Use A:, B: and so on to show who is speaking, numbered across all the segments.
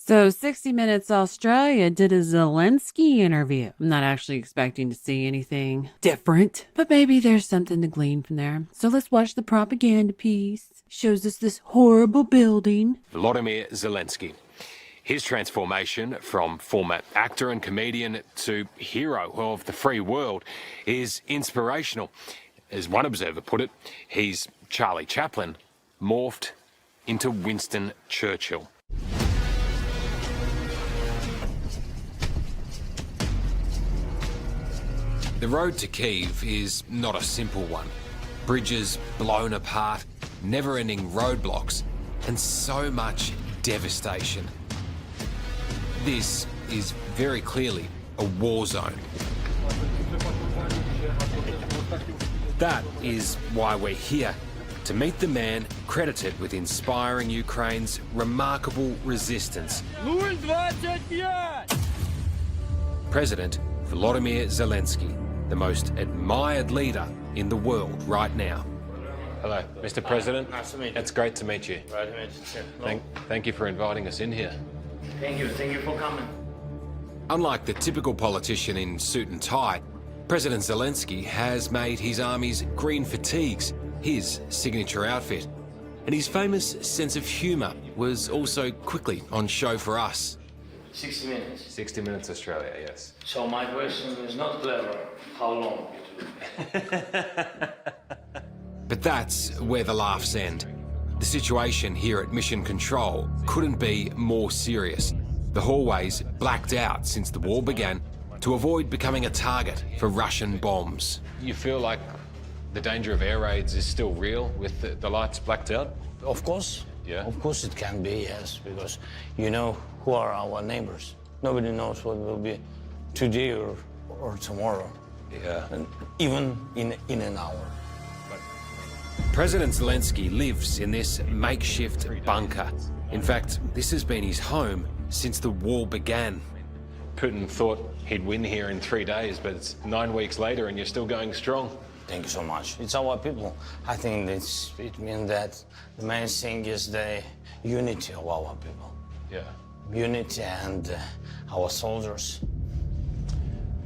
A: So 60 Minutes Australia did a Zelensky interview. I'm not actually expecting to see anything different, but maybe there's something to glean from there. So let's watch the propaganda piece. Shows us this horrible building.
B: Volodymyr Zelensky. His transformation from former actor and comedian to hero of the free world is inspirational. As one observer put it, he's Charlie Chaplin morphed into Winston Churchill. The road to Kyiv is not a simple one. Bridges blown apart, never-ending roadblocks, and so much devastation. This is very clearly a war zone. That is why we're here, to meet the man credited with inspiring Ukraine's remarkable resistance. President Volodymyr Zelensky, the most admired leader in the world right now. Hello, Mr. President.
C: Nice to meet you.
B: It's great to meet you.
C: Right,
B: Thank you for inviting us in here.
C: Thank you for coming.
B: Unlike the typical politician in suit and tie, President Zelensky has made his army's green fatigues his signature outfit. And his famous sense of humour was also quickly on show for us.
C: 60 minutes.
B: 60 Minutes Australia, yes.
C: So my question is not clever. How long it will
B: But that's where the laughs end. The situation here at Mission Control couldn't be more serious. The hallways blacked out since the war began to avoid becoming a target for Russian bombs. You feel like the danger of air raids is still real with the lights blacked out?
D: Of course.
B: Yeah.
D: Of course it can be, yes, because you know who are our neighbors. Nobody knows what will be today or tomorrow.
B: Yeah.
D: And even in an hour.
B: President Zelensky lives in this makeshift bunker. In fact, this has been his home since the war began. Putin thought he'd win here in 3 days, but it's 9 weeks later and you're still going strong.
D: Thank you so much. It's our people. I think it means that the main thing is the unity of our people.
B: Yeah.
D: Unity and our soldiers.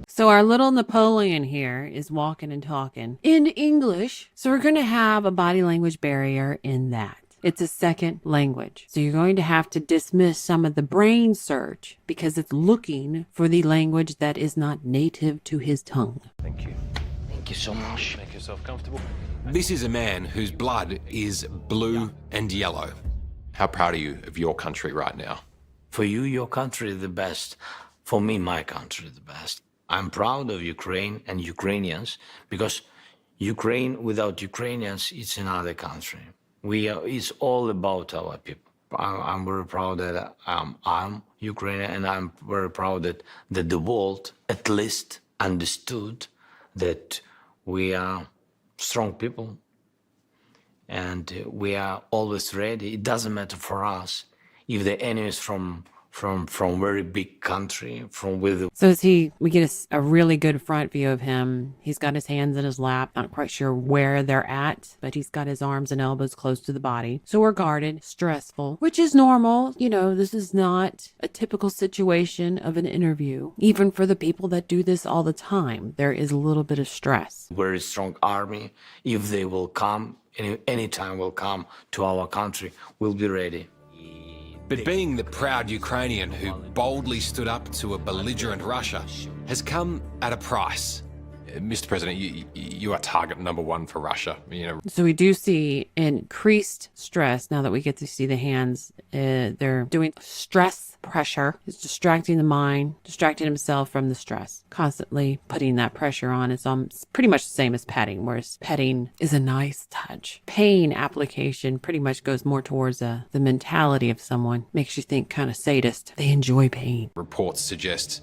A: So our little Napoleon here is walking and talking in English. So we're going to have a body language barrier in that. It's a second language. So you're going to have to dismiss some of the brain search because it's looking for the language that is not native to his tongue.
B: Thank you.
D: Thank you so much.
B: Make yourself comfortable. This is a man whose blood is blue and yellow. How proud are you of your country right now?
D: For you, your country is the best. For me, my country is the best. I'm proud of Ukraine and Ukrainians because Ukraine without Ukrainians, it's another country. It's all about our people. I'm very proud that I'm Ukrainian, and I'm very proud that the world at least understood that we are strong people and we are always ready. It doesn't matter for us if the enemy is from very big country,
A: So as we get a really good front view of him. He's got his hands in his lap, not quite sure where they're at, but he's got his arms and elbows close to the body. So we're guarded, stressful, which is normal. You know, this is not a typical situation of an interview. Even for the people that do this all the time, there is a little bit of stress.
D: very strong army. If they will come, any time will come to our country, we'll be ready.
B: But being the proud Ukrainian who boldly stood up to a belligerent Russia has come at a price. Mr. President, you are target number one for Russia. You know.
A: So we do see increased stress now that we get to see the hands. They're doing stress pressure. It's distracting the mind, distracting himself from the stress. Constantly putting that pressure on. It's pretty much the same as petting, whereas petting is a nice touch. Pain application pretty much goes more towards the mentality of someone. Makes you think kind of sadist. They enjoy pain.
B: Reports suggest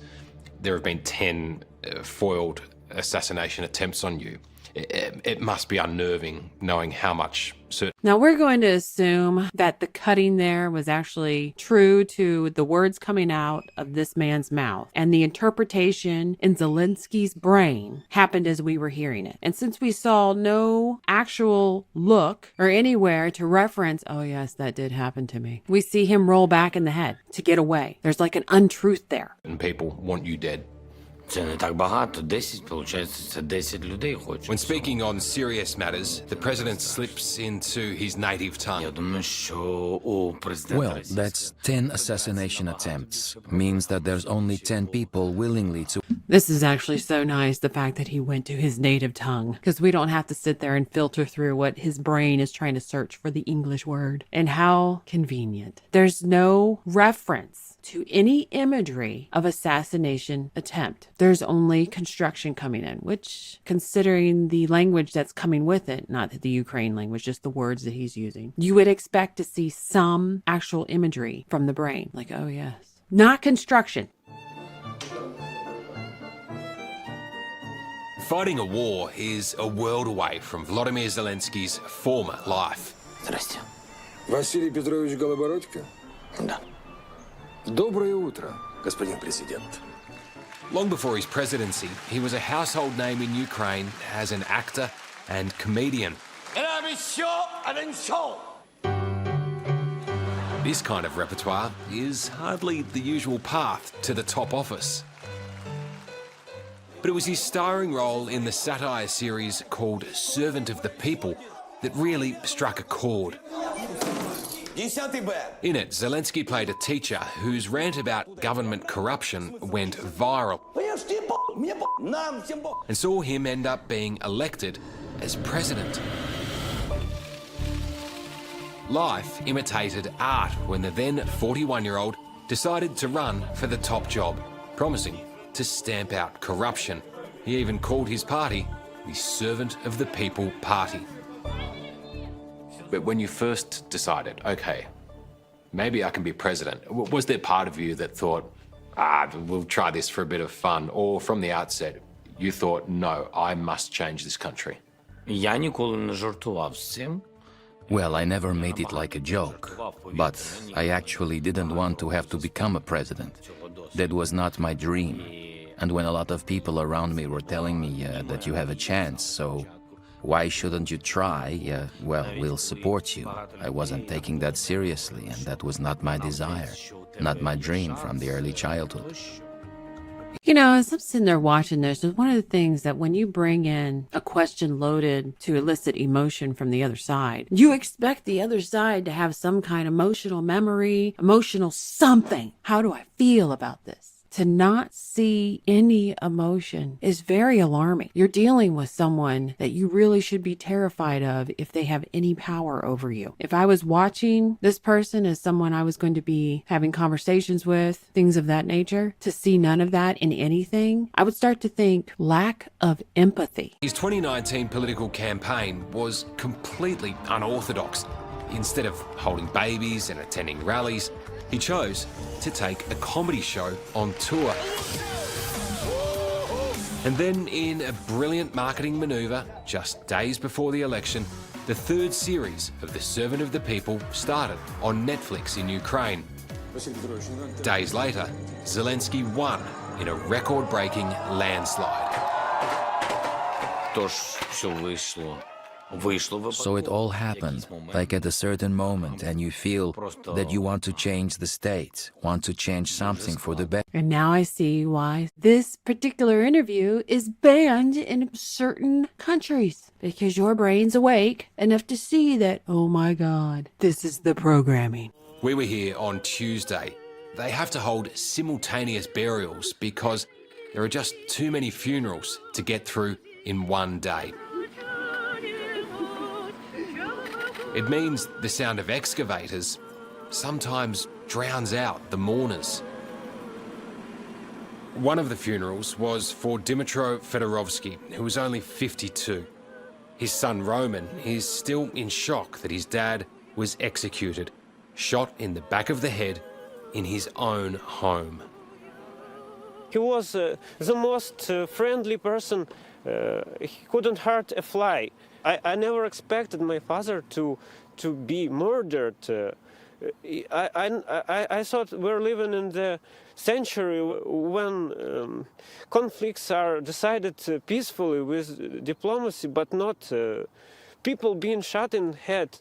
B: there have been 10 foiled assassination attempts on you. It must be unnerving knowing how much certain.
A: Now we're going to assume that the cutting there was actually true to the words coming out of this man's mouth, and the interpretation in Zelensky's brain happened as we were hearing it. And since we saw no actual look or anywhere to reference, oh yes, that did happen to me, we see him roll back in the head to get away. There's like an untruth there.
B: And people want you dead.
D: Це не так багато, 10, виходить, це 10 людей хочуть.
B: When speaking on serious matters, the president slips into his native tongue.
D: Я думаю, що у президента
E: Well, that's 10 assassination attempts. Means that there's only 10 people willingly to...
A: This is actually so nice, the fact that he went to his native tongue, because we don't have to sit there and filter through what his brain is trying to search for the English word. And how convenient. There's no reference to any imagery of assassination attempt. There's only construction coming in, which, considering the language that's coming with it, not the Ukraine language, just the words that he's using, you would expect to see some actual imagery from the brain. Like, oh yes. Not construction.
B: Fighting a war is a world away from Volodymyr Zelensky's former life.
D: Здрасте.
F: Василий Петрович Голобородько?
D: Да.
F: Доброе утро, господин президент.
B: Long before his presidency, he was a household name in Ukraine as an actor and comedian. This kind of repertoire is hardly the usual path to the top office. But it was his starring role in the satire series called Servant of the People that really struck a chord. In it, Zelensky played a teacher whose rant about government corruption went viral and saw him end up being elected as president. Life imitated art when the then 41-year-old decided to run for the top job, promising to stamp out corruption. He even called his party the Servant of the People Party. But when you first decided, okay, maybe I can be president, was there part of you that thought, we'll try this for a bit of fun? Or from the outset, you thought, no, I must change this country?
D: Я ніколи не жартував з цим.
E: Well, I never made it like a joke, but I actually didn't want to have to become a president. That was not my dream. And when a lot of people around me were telling me that you have a chance, so why shouldn't you try? Well, we'll support you. I wasn't taking that seriously, and that was not my desire, not my dream from the early childhood.
A: You know, as I'm sitting there watching this, it's one of the things that when you bring in a question loaded to elicit emotion from the other side, you expect the other side to have some kind of emotional memory, emotional something. How do I feel about this? To not see any emotion is very alarming. You're dealing with someone that you really should be terrified of if they have any power over you. If I was watching this person as someone I was going to be having conversations with, things of that nature, to see none of that in anything, I would start to think lack of empathy.
B: His 2019 political campaign was completely unorthodox. Instead of holding babies and attending rallies, he chose to take a comedy show on tour. And then, in a brilliant marketing maneuver, just days before the election, the third series of The Servant of the People started on Netflix in Ukraine. Days later, Zelensky won in a record-breaking landslide.
D: Тож, все вийшло.
E: So it all happened, like at a certain moment, and you feel that you want to change the state, want to change something for the better.
A: And now I see why this particular interview is banned in certain countries. Because your brain's awake enough to see that, oh my God, this is the programming.
B: We were here on Tuesday. They have to hold simultaneous burials because there are just too many funerals to get through in one day. It means the sound of excavators sometimes drowns out the mourners. One of the funerals was for Dmytro Fedorovsky, who was only 52. His son Roman is still in shock that his dad was executed, shot in the back of the head in his own home.
G: He was the most friendly person. He couldn't hurt a fly. I never expected my father to be murdered. I thought we're living in the century when conflicts are decided peacefully with diplomacy, but not people being shot in the head.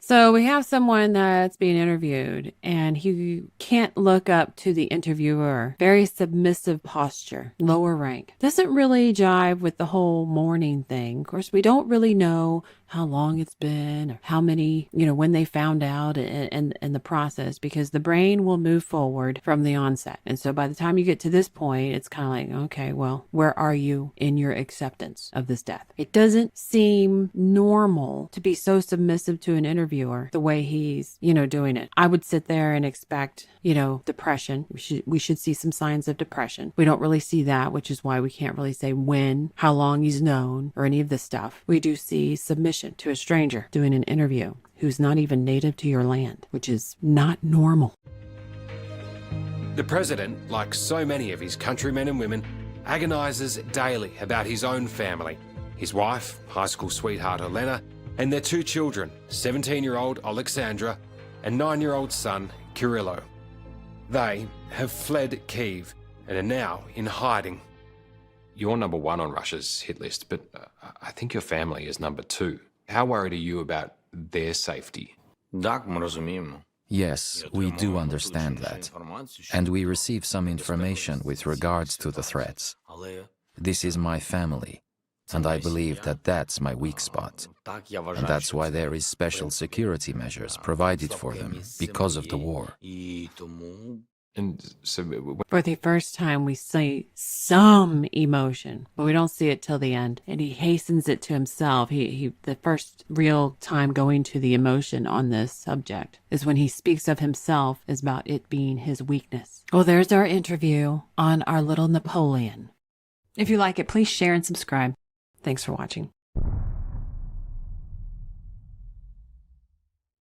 A: So we have someone that's being interviewed, and he can't look up to the interviewer. Very submissive posture, lower rank. Doesn't really jive with the whole mourning thing. Of course, we don't really know how long it's been or how many, when they found out and the process, because the brain will move forward from the onset. And so by the time you get to this point, it's kind of like, okay, well, where are you in your acceptance of this death? It doesn't seem normal to be so submissive to an interviewer the way he's, doing it. I would sit there and expect, depression. We should see some signs of depression. We don't really see that, which is why we can't really say when, how long he's known, or any of this stuff. We do see submission to a stranger doing an interview who's not even native to your land, which is not normal.
B: The president, like so many of his countrymen and women, agonises daily about his own family, his wife, high school sweetheart Elena, and their two children, 17-year-old Alexandra and 9-year-old son Kirillo. They have fled Kyiv and are now in hiding. You're number one on Russia's hit list, but I think your family is number two. How worried are you about their safety?
E: Yes, we do understand that. And we receive some information with regards to the threats. This is my family, and I believe that that's my weak spot. And that's why there is special security measures provided for them because of the war.
B: And so,
A: For the first time, we see some emotion, but we don't see it till the end. And he hastens it to himself. The first real time going to the emotion on this subject is when he speaks of himself as about it being his weakness. Well, there's our interview on our little Napoleon. If you like it, please share and subscribe. Thanks for watching.